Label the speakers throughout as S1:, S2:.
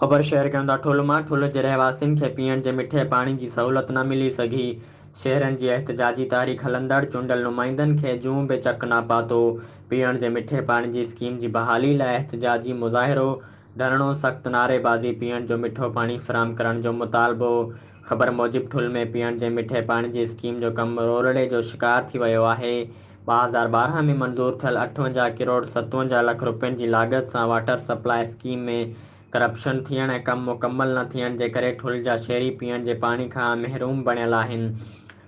S1: ख़बर शेयर कयूं था ठुल मां। ठुल जे रहवासियुनि खे पीअण जे मिठे पाणी जी सहूलियत न मिली सघी। शहरनि जी एहतिजाजी तारीख़ हलंदड़ चूंडियल नुमाइंदनि खे जूं बि चक न पातो। पीअण जे मिठे पाणी जी स्कीम जी बहाली लाइ एहतिजाजी मुज़ाहिरो, धरणो, सख़्त नारेबाज़ी, पीअण जो मिठो पाणी फ़राहम करण जो मुतालबो। ख़बर मूजिबि ठुल में पीअण जे मिठे पाणी जी स्कीम जो कमु रोलड़े जो शिकार थी वियो आहे। 2012 में मंज़ूर थियल 58 करोड़ 57 लख रुपयनि जी लाॻत सां वाटर सप्लाई स्कीम में करप्शन थियण ऐं कमु मुकमल न थियण जे करे ठुल जा शहरी पीअण जे पाणी खां महरूम बणियल आहिनि।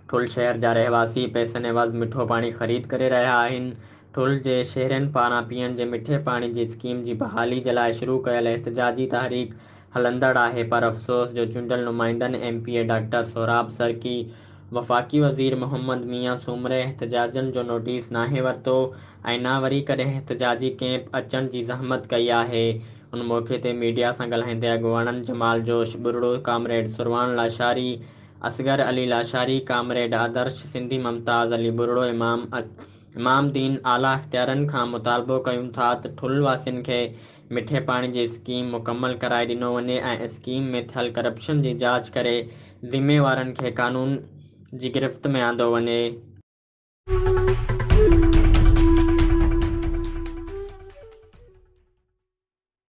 S1: ठुल शहर जा रहवासी पैसनि एवज़ मिठो पाणी ख़रीद करे रहिया आहिनि। ठुल जे शहरियुनि पारां पीअण जे मिठे पाणी जी स्कीम जी बहाली जे लाइ शुरू कयल एहतिजाजी तहरीक हलंदड़ आहे, पर अफ़सोस जो चूंडियल नुमाइंदनि एमपीए डॉक्टर सोहराब सर्की, वफ़ाक़ी वज़ीर मोहम्मद मियां सूमरे एहतिजाजनि जो नोटिस नाहे वरितो ऐं न वरी कॾहिं एहतिजाजी कैंप अचण जी ज़हमत कई आहे। उन मौक़े ते मीडिया सां ॻाल्हाईंदे अॻवाननि जमाल जोश बुरड़ो, कामरेड सुरवान लाशारी, असगर अली लाशारी, कामरेड आदर्श सिंधी, मुमताज़ अली बुरड़ो, इमाम दीन आला इख़्तियारनि खां मुतालबो कयूं था त ठुल वासियुनि खे मिठे पाणी जी स्कीम मुकमल कराए ॾिनो वञे ऐं स्कीम में थियल करप्शन जी जाच करे ज़िमेवारनि खे कानून जी गिरफ़्त में आंदो वञे।